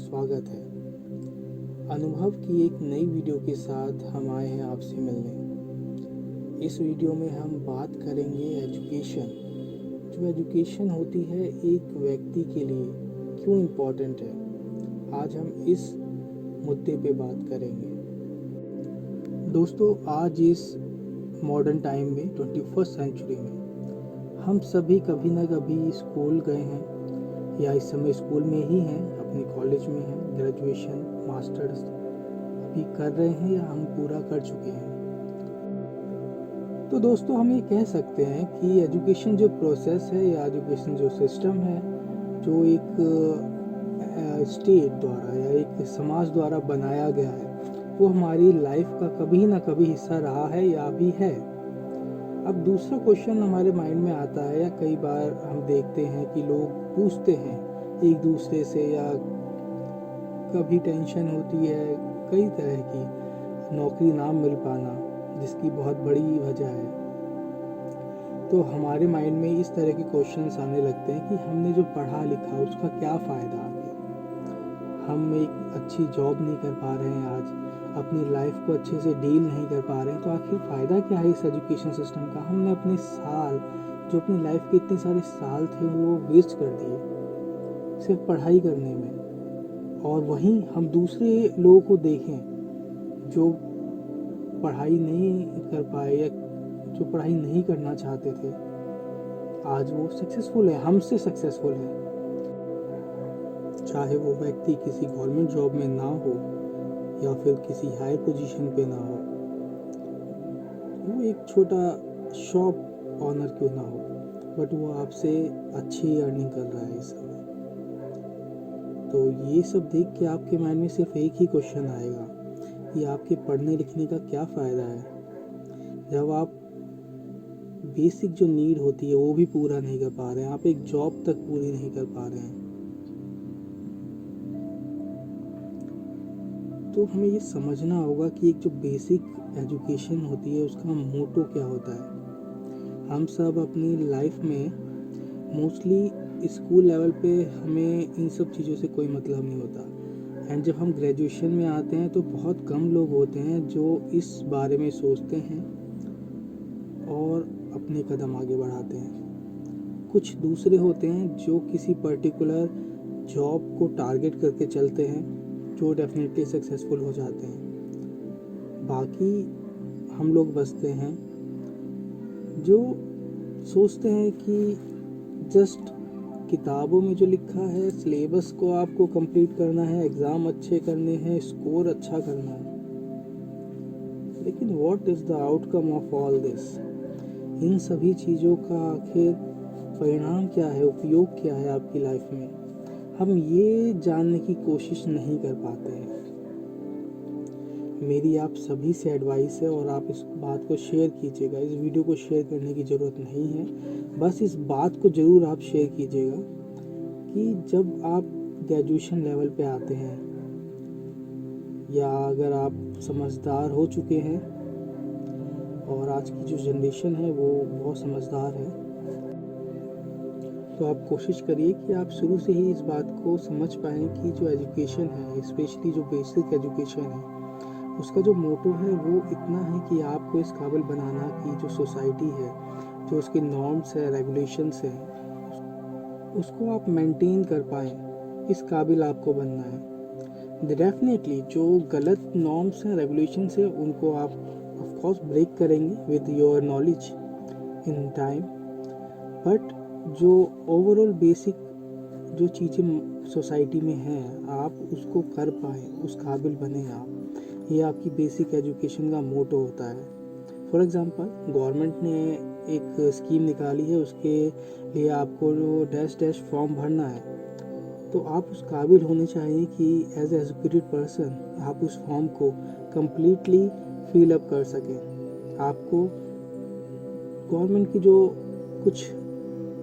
स्वागत है। अनुभव की एक नई वीडियो के साथ हम आए हैं आपसे मिलने। इस वीडियो में हम बात करेंगे एजुकेशन। जो एजुकेशन होती है एक व्यक्ति के लिए क्यों इम्पोर्टेंट है, आज हम इस मुद्दे पे बात करेंगे। दोस्तों, आज इस मॉडर्न टाइम में 21st सेंचुरी में हम सभी कभी ना कभी स्कूल गए हैं या इस समय स्कूल में ही हैं, अपने कॉलेज में हैं, ग्रेजुएशन मास्टर्स अभी कर रहे हैं या हम पूरा कर चुके हैं। तो दोस्तों, हम ये कह सकते हैं कि एजुकेशन जो प्रोसेस है या एजुकेशन जो सिस्टम है, जो एक स्टेट द्वारा या एक समाज द्वारा बनाया गया है, वो हमारी लाइफ का कभी ना कभी हिस्सा रहा है या भी है। अब दूसरा क्वेश्चन हमारे माइंड में आता है या कई बार हम देखते हैं कि लोग पूछते हैं एक दूसरे से, या कभी टेंशन होती है कई तरह की, नौकरी ना मिल पाना जिसकी बहुत बड़ी वजह है। तो हमारे माइंड में इस तरह के क्वेश्चंस आने लगते हैं कि हमने जो पढ़ा लिखा उसका क्या फ़ायदा आगे, हम एक अच्छी जॉब नहीं कर पा रहे हैं, आज अपनी लाइफ को अच्छे से डील नहीं कर पा रहे हैं, तो आखिर फ़ायदा क्या है इस एजुकेशन सिस्टम का। हमने अपने साल, जो अपनी लाइफ के इतने सारे साल थे, वो वेस्ट कर दिए सिर्फ पढ़ाई करने में। और वहीं हम दूसरे लोगों को देखें जो पढ़ाई नहीं कर पाए या जो पढ़ाई नहीं करना चाहते थे, आज वो सक्सेसफुल है, हमसे सक्सेसफुल है। चाहे वो व्यक्ति किसी गवर्नमेंट जॉब में ना हो या फिर किसी हाई पोजीशन पे ना हो, वो एक छोटा शॉप ऑनर क्यों ना हो, बट वो आपसे अच्छी अर्निंग कर रहा है इस समय। तो ये सब देख के आपके माइंड में सिर्फ एक ही क्वेश्चन आएगा कि आपके पढ़ने लिखने का क्या फ़ायदा है जब आप बेसिक जो नीड होती है वो भी पूरा नहीं कर पा रहे हैं, आप एक जॉब तक पूरी नहीं कर पा रहे हैं। तो हमें ये समझना होगा कि एक जो बेसिक एजुकेशन होती है उसका मोटो क्या होता है। हम सब अपनी लाइफ में मोस्टली स्कूल लेवल पे हमें इन सब चीज़ों से कोई मतलब नहीं होता, एंड जब हम ग्रेजुएशन में आते हैं तो बहुत कम लोग होते हैं जो इस बारे में सोचते हैं और अपने कदम आगे बढ़ाते हैं। कुछ दूसरे होते हैं जो किसी पर्टिकुलर जॉब को टारगेट करके चलते हैं, जो डेफिनेटली सक्सेसफुल हो जाते हैं। बाकी हम लोग बचते हैं जो सोचते हैं कि जस्ट किताबों में जो लिखा है, सिलेबस को आपको कंप्लीट करना है, एग्ज़ाम अच्छे करने हैं, स्कोर अच्छा करना है। लेकिन what is the outcome of all this? इन सभी चीज़ों का आखिर परिणाम क्या है, उपयोग क्या है आपकी लाइफ में, हम ये जानने की कोशिश नहीं कर पाते हैं। मेरी आप सभी से एडवाइस है, और आप इस बात को शेयर कीजिएगा। इस वीडियो को शेयर करने की ज़रूरत नहीं है, बस इस बात को ज़रूर आप शेयर कीजिएगा कि जब आप ग्रेजुएशन लेवल पे आते हैं या अगर आप समझदार हो चुके हैं, और आज की जो जनरेशन है वो बहुत समझदार है, तो आप कोशिश करिए कि आप शुरू से ही इस बात को समझ पाएँ कि जो एजुकेशन है, स्पेशली जो बेसिक एजुकेशन है, उसका जो मोटो है वो इतना है कि आपको इस काबिल बनाना कि जो सोसाइटी है, जो उसके नॉर्म्स है, रेगुलेशंस हैं, उसको आप मेंटेन कर पाएँ, इस काबिल आपको बनना है। डेफिनेटली जो गलत नॉर्म्स हैं, रेगुलेशंस हैं, उनको आप ऑफ कोर्स ब्रेक करेंगे with your knowledge in time, but जो ओवरऑल बेसिक जो चीज़ें सोसाइटी में हैं, आप उसको कर पाएँ, उस काबिल बने आप। ये आपकी बेसिक एजुकेशन का मोटो होता है। फॉर एग्ज़ाम्पल, गवर्नमेंट ने एक स्कीम निकाली है, उसके लिए आपको जो डैश फॉर्म भरना है, तो आप उस काबिल होने चाहिए कि एज ए एजुकेटेड पर्सन आप उस फॉर्म को कम्प्लीटली फिल अप कर सकें। आपको गवर्नमेंट की जो कुछ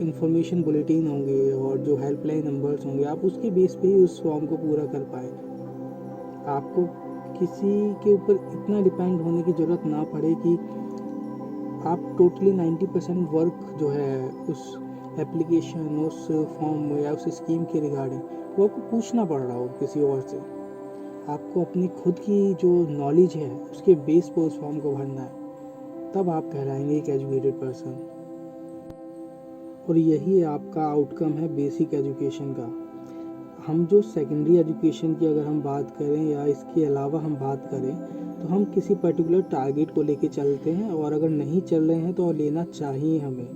इंफॉर्मेशन बुलेटिन होंगे और जो हेल्पलाइन नंबर्स होंगे, आप उसके बेस पे ही उस फॉर्म को पूरा कर पाएँ। आपको किसी के ऊपर इतना डिपेंड होने की ज़रूरत ना पड़े कि आप टोटली 90% वर्क जो है उस एप्लीकेशन, उस फॉर्म या उस स्कीम के रिगार्डिंग वो आपको पूछना पड़ रहा हो किसी और से। आपको अपनी खुद की जो नॉलेज है उसके बेस पर उस फॉर्म को भरना है, तब आप कहलाएंगे एक एजुकेटेड पर्सन। और यही आपका आउटकम है बेसिक एजुकेशन का। हम जो सेकेंडरी एजुकेशन की अगर हम बात करें या इसके अलावा हम बात करें, तो हम किसी पर्टिकुलर टारगेट को लेके चलते हैं, और अगर नहीं चल रहे हैं तो लेना चाहिए हमें।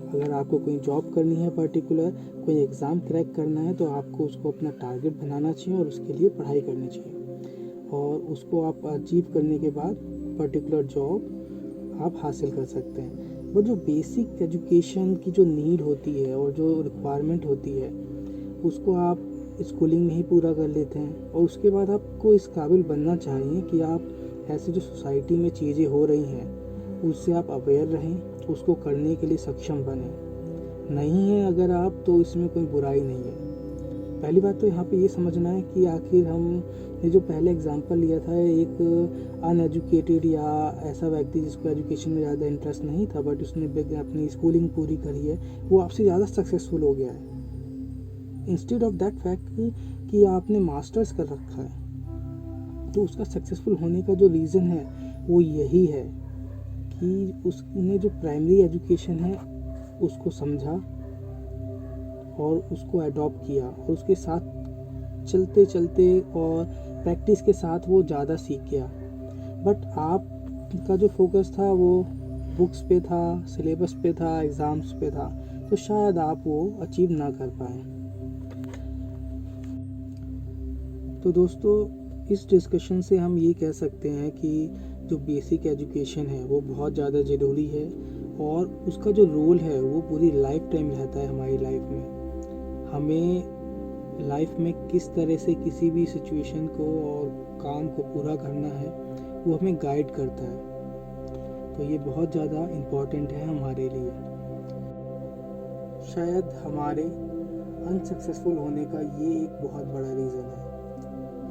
अगर आपको कोई जॉब करनी है पर्टिकुलर, कोई एग्ज़ाम क्रैक करना है, तो आपको उसको अपना टारगेट बनाना चाहिए और उसके लिए पढ़ाई करनी चाहिए, और उसको आप अचीव करने के बाद पर्टिकुलर जॉब आप हासिल कर सकते हैं। बट जो बेसिक एजुकेशन की जो नीड होती है और जो रिक्वायरमेंट होती है, उसको आप स्कूलिंग में ही पूरा कर लेते हैं, और उसके बाद आपको इस काबिल बनना चाहिए कि आप ऐसे जो सोसाइटी में चीज़ें हो रही हैं उससे आप अवेयर रहें, उसको करने के लिए सक्षम बने। नहीं है अगर आप, तो इसमें कोई बुराई नहीं है। पहली बात तो यहाँ पे ये समझना है कि आखिर हम ये जो पहले एग्जांपल लिया था, एक अनएजुकेटेड या ऐसा व्यक्ति जिसको एजुकेशन में ज़्यादा इंटरेस्ट नहीं था बट उसने अपनी स्कूलिंग पूरी करी है, वो आपसे ज़्यादा सक्सेसफुल हो गया है, इंस्टेड ऑफ दैट फैक्ट कि आपने मास्टर्स कर रखा है। तो उसका सक्सेसफुल होने का जो रीज़न है वो यही है कि उसने जो प्राइमरी एजुकेशन है उसको समझा और उसको अडॉप्ट किया, और उसके साथ चलते चलते और प्रैक्टिस के साथ वो ज़्यादा सीख गया। बट आपका जो फोकस था वो बुक्स पे था, सिलेबस पे था, एग्ज़ाम्स पे था, तो शायद आप वो अचीव ना कर पाए। तो दोस्तों, इस डिस्कशन से हम ये कह सकते हैं कि जो बेसिक एजुकेशन है वो बहुत ज़्यादा ज़रूरी है, और उसका जो रोल है वो पूरी लाइफ टाइम रहता है हमारी लाइफ में। हमें लाइफ में किस तरह से किसी भी सिचुएशन को और काम को पूरा करना है वो हमें गाइड करता है। तो ये बहुत ज़्यादा इम्पॉर्टेंट है हमारे लिए। शायद हमारे अनसक्सेसफुल होने का ये एक बहुत बड़ा रीज़न है,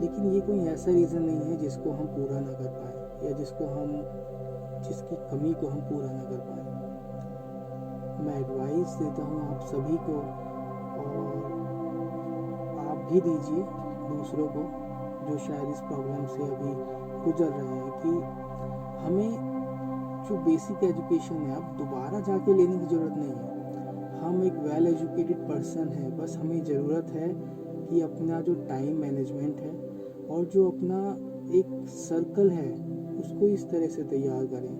लेकिन ये कोई ऐसा रीज़न नहीं है जिसको हम पूरा ना कर पाए, या जिसकी कमी को हम पूरा ना कर पाए। मैं एडवाइस देता हूँ आप सभी को, और आप भी दीजिए दूसरों को जो शायद इस प्रॉब्लम से अभी गुजर रहे हैं, कि हमें जो बेसिक एजुकेशन है अब दोबारा जाके लेने की ज़रूरत नहीं है। हम एक वेल एजुकेटेड पर्सन है, बस हमें ज़रूरत है कि अपना जो टाइम मैनेजमेंट है और जो अपना एक सर्कल है उसको इस तरह से तैयार करें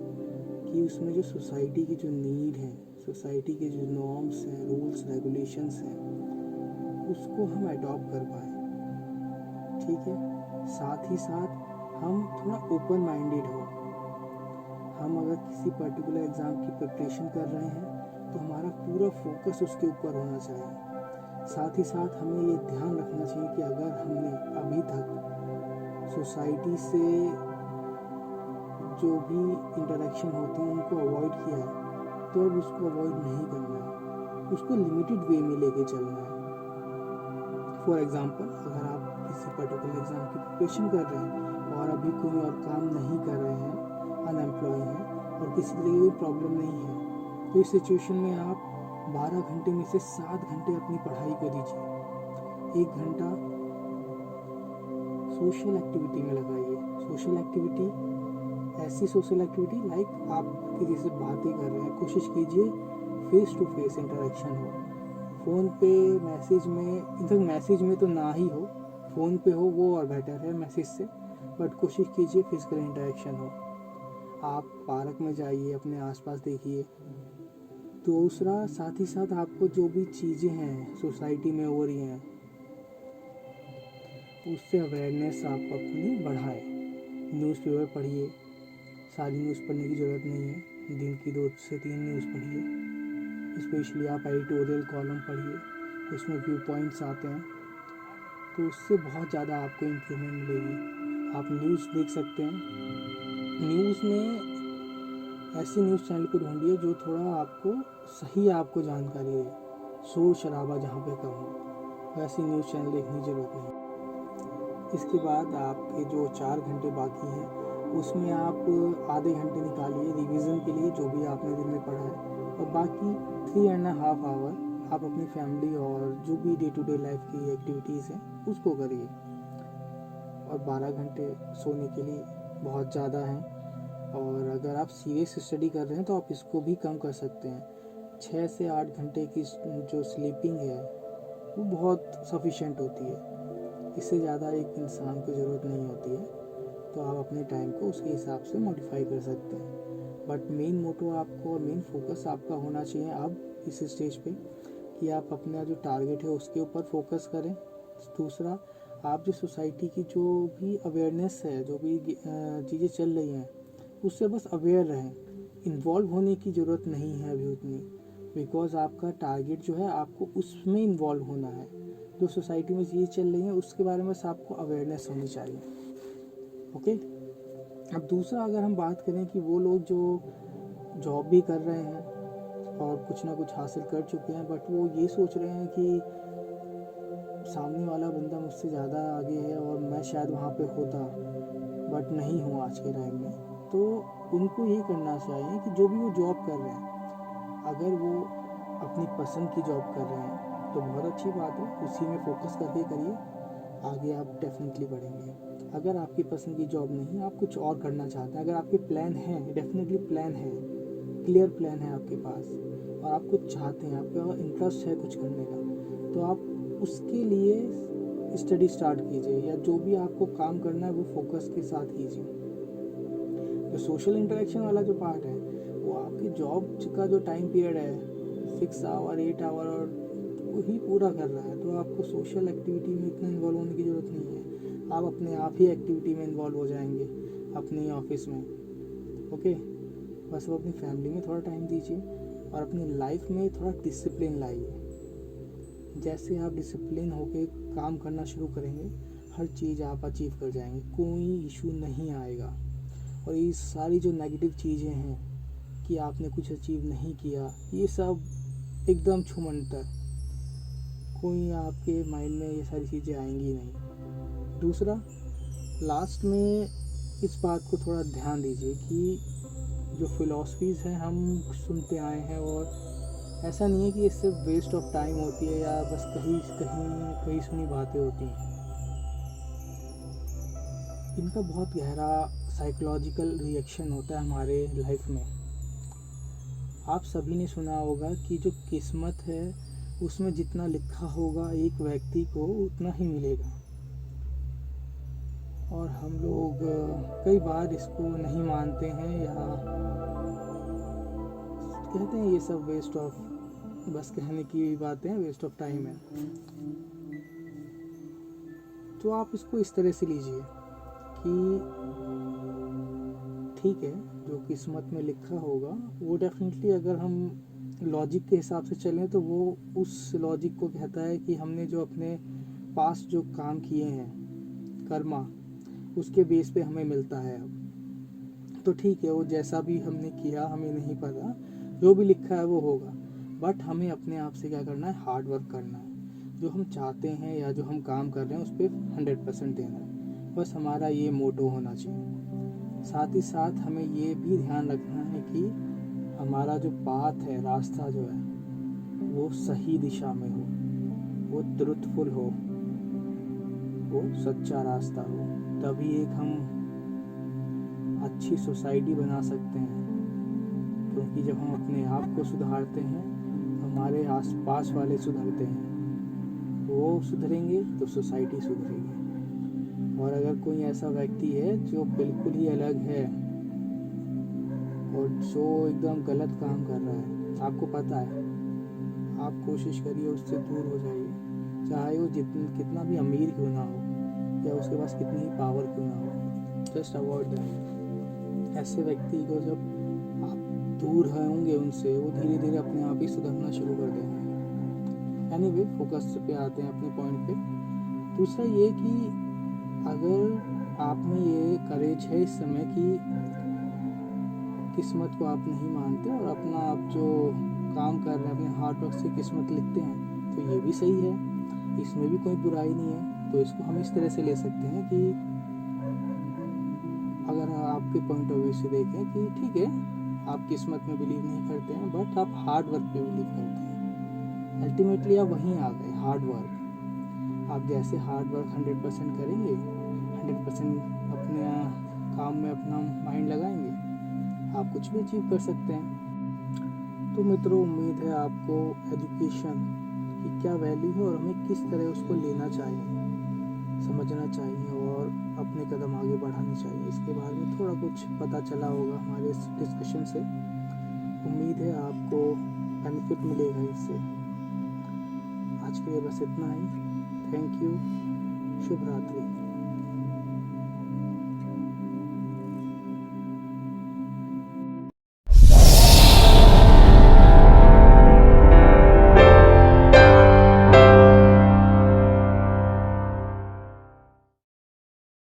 कि उसमें जो सोसाइटी की जो नीड है, सोसाइटी के जो नॉर्म्स हैं, रूल्स रेगुलेशंस हैं, उसको हम अडॉप्ट कर पाएँ। ठीक है, साथ ही साथ हम थोड़ा ओपन माइंडेड हो। हम अगर किसी पर्टिकुलर एग्ज़ाम की प्रिपरेशन कर रहे हैं तो हमारा पूरा फोकस उसके ऊपर होना चाहिए। साथ ही साथ हमें ये ध्यान रखना चाहिए कि अगर हमने अभी तक सोसाइटी से जो भी इंटरेक्शन होती है उनको अवॉइड किया है, तो अब उसको अवॉइड नहीं करना है, उसको लिमिटेड वे में लेके चलना है। फॉर एग्ज़ाम्पल, अगर आप किसी पर्टिकुलर एग्ज़ाम की प्रिपरेशन कर रहे हैं और अभी कोई और काम नहीं कर रहे हैं, अनएम्प्लॉय हैं और किसी तरह की कोई प्रॉब्लम नहीं है, तो इस सिचुएशन में आप 12 घंटे में से 7 घंटे अपनी पढ़ाई को दीजिए। 1 घंटा सोशल एक्टिविटी में लगाइए। सोशल एक्टिविटी, ऐसी सोशल एक्टिविटी लाइक आप किसी से बातें कर रहे हैं, कोशिश कीजिए फेस टू फेस इंटरेक्शन हो। फ़ोन पे मैसेज में, इनफैक्ट मैसेज में तो ना ही हो, फ़ोन पे हो वो और बेटर है मैसेज से, बट कोशिश कीजिए फिजिकल इंटरेक्शन हो। आप पार्क में जाइए, अपने आसपास देखिए। दूसरा, साथ ही साथ आपको जो भी चीज़ें हैं सोसाइटी में हो रही हैं उससे अवेयरनेस आप अपनी बढ़ाएं। न्यूज़पेपर पढ़िए, सारी न्यूज़ पढ़ने की ज़रूरत नहीं है, दिन की 2 से 3 न्यूज़ पढ़िए। स्पेशली आप एडिटोरियल कॉलम पढ़िए, उसमें व्यू पॉइंट्स आते हैं, तो उससे बहुत ज़्यादा आपको इम्प्रूवमेंट मिलेगी। आप न्यूज़ देख सकते हैं, न्यूज़ में ऐसी न्यूज़ चैनल को ढूंढिए जो थोड़ा आपको सही आपको जानकारी दे, शोर शराबा जहाँ पे कम हो, वैसी न्यूज़ चैनल देखने की ज़रूरत नहीं। इसके बाद आपके जो 4 घंटे बाकी हैं उसमें आप आधे घंटे निकालिए रिवीजन के लिए जो भी आपने दिन में पढ़ा है, और बाकी 3.5 आवर आप अपनी फैमिली और जो भी डे टू डे लाइफ की एक्टिविटीज़ हैं उसको करिए। और 12 घंटे सोने के लिए बहुत ज़्यादा हैं, और अगर आप सीरियस स्टडी कर रहे हैं तो आप इसको भी कम कर सकते हैं। 6 से 8 घंटे की जो स्लीपिंग है वो बहुत सफिशेंट होती है, इससे ज़्यादा एक इंसान को ज़रूरत नहीं होती है। तो आप अपने टाइम को उसके हिसाब से मॉडिफाई कर सकते हैं। बट मेन मोटो आपको और मेन फोकस आपका होना चाहिए अब इस स्टेज पे कि आप अपना जो टारगेट है उसके ऊपर फोकस करें। दूसरा, आप जो सोसाइटी की जो भी अवेयरनेस है, जो भी चीज़ें चल रही हैं उससे बस अवेयर रहें। इन्वॉल्व होने की ज़रूरत नहीं है अभी उतनी, बिकॉज आपका टारगेट जो है आपको उसमें इन्वॉल्व होना है। जो सोसाइटी में चीज़ें चल रही हैं उसके बारे में बस आपको अवेयरनेस होनी चाहिए। ओके। अब दूसरा, अगर हम बात करें कि वो लोग जो जॉब भी कर रहे हैं और कुछ ना कुछ हासिल कर चुके हैं, बट वो ये सोच रहे हैं कि सामने वाला बंदा मुझसे ज़्यादा आगे है और मैं शायद वहाँ पे होता, बट नहीं हूँ आज के टाइम में, तो उनको ये करना चाहिए कि जो भी वो जॉब कर रहे हैं, अगर वो अपनी पसंद की जॉब कर रहे हैं तो बहुत अच्छी बात है, उसी में फोकस करके करिए, आगे आप डेफिनेटली बढ़ेंगे। अगर आपकी पसंद की जॉब नहीं, आप कुछ और करना चाहते हैं, अगर आपके प्लान हैं, डेफिनेटली प्लान है, क्लियर प्लान है आपके पास, और आप कुछ चाहते हैं, आपका इंटरेस्ट है कुछ करने का, तो आप उसके लिए स्टडी स्टार्ट कीजिए, या जो भी आपको काम करना है वो फोकस के साथ कीजिए। जो सोशल इंटरेक्शन वाला जो पार्ट है वो आपकी जॉब का जो टाइम पीरियड है 6 आवर 8 आवर और वही पूरा कर रहा है, तो आपको सोशल एक्टिविटी में इतना इन्वॉल्व होने की ज़रूरत नहीं है। आप अपने आप ही एक्टिविटी में इन्वॉल्व हो जाएंगे अपनी ऑफिस में। ओके। बस वो अपनी फैमिली में थोड़ा टाइम दीजिए और अपनी लाइफ में थोड़ा डिसिप्लिन लाइए। जैसे आप डिसिप्लिन होके काम करना शुरू करेंगे, हर चीज़ आप अचीव कर जाएंगे, कोई इशू नहीं आएगा। और ये सारी जो नेगेटिव चीज़ें हैं कि आपने कुछ अचीव नहीं किया, ये सब एकदम छूमंतर, कोई आपके माइंड में ये सारी चीज़ें आएंगी नहीं। दूसरा, लास्ट में इस बात को थोड़ा ध्यान दीजिए कि जो फिलॉसफीज़ हैं हम सुनते आए हैं, और ऐसा नहीं है कि इससे वेस्ट ऑफ टाइम होती है या बस कहीं कहीं कहीं सुनी बातें होती हैं। इनका बहुत गहरा साइकोलॉजिकल रिएक्शन होता है हमारे लाइफ में। आप सभी ने सुना होगा कि जो किस्मत है उसमें जितना लिखा होगा एक व्यक्ति को उतना ही मिलेगा, और हम लोग कई बार इसको नहीं मानते हैं या कहते हैं ये सब वेस्ट ऑफ, बस कहने की बातें हैं, वेस्ट ऑफ टाइम है। तो आप इसको इस तरह से लीजिए कि ठीक है, जो किस्मत में लिखा होगा वो डेफिनेटली, अगर हम लॉजिक के हिसाब से चलें तो वो उस लॉजिक को कहता है कि हमने जो अपने पास जो काम किए हैं, कर्मा, उसके बेस पे हमें मिलता है। अब तो ठीक है, वो जैसा भी हमने किया हमें नहीं पता, जो भी लिखा है वो होगा, बट हमें अपने आप से क्या करना है, हार्ड वर्क करना है। जो हम चाहते हैं या जो हम काम कर रहे हैं उस पर 100% देना है, बस हमारा ये मोटो होना चाहिए। साथ ही साथ हमें ये भी ध्यान रखना है कि हमारा जो पाथ है, रास्ता जो है वो सही दिशा में हो, वो ट्रुथफुल हो, वो सच्चा रास्ता हो, तभी एक हम अच्छी सोसाइटी बना सकते हैं। क्योंकि जब हम अपने आप को सुधारते हैं तो हमारे आसपास वाले सुधरते हैं, वो सुधरेंगे तो सोसाइटी सुधरेगी। और अगर कोई ऐसा व्यक्ति है जो बिल्कुल ही अलग है और जो एकदम गलत काम कर रहा है, आपको पता है, आप कोशिश करिए उससे दूर हो जाइए, चाहे वो कितना भी अमीर क्यों ना हो या उसके पास कितनी ही पावर क्यों ना हो, जस्ट अवॉइड दैट। ऐसे व्यक्ति को जब आप दूर होंगे उनसे, वो धीरे धीरे अपने आप ही सुधरना शुरू कर देंगे। एनीवे, फोकस पे आते हैं अपने पॉइंट पे। दूसरा ये कि अगर आप में ये करेज है इस समय कि किस्मत को आप नहीं मानते और अपना आप जो काम कर रहे हैं अपने हार्ड वर्क से किस्मत लिखते हैं, तो ये भी सही है, इसमें भी कोई बुराई नहीं है। तो इसको हम इस तरह से ले सकते हैं कि अगर आपके पॉइंट ऑफ व्यू से देखें कि ठीक है, आप किस्मत में बिलीव नहीं करते हैं, बट आप हार्ड वर्क पे बिलीव करते हैं, अल्टीमेटली आप वहीं आ गए, हार्ड वर्क। आप जैसे हार्ड वर्क 100% करेंगे, 100% अपने काम में अपना माइंड लगाएंगे, आप कुछ भी अचीव कर सकते हैं। तो मित्रों, उम्मीद है आपको एजुकेशन की क्या वैल्यू है और हमें किस तरह उसको लेना चाहिए, समझना चाहिए और अपने कदम आगे बढ़ाने चाहिए, इसके बारे में थोड़ा कुछ पता चला होगा हमारे इस डिस्कशन से। उम्मीद है आपको बेनिफिट मिलेगा इससे। आज के लिए बस इतना ही। Thank you. शुभ रात्रि।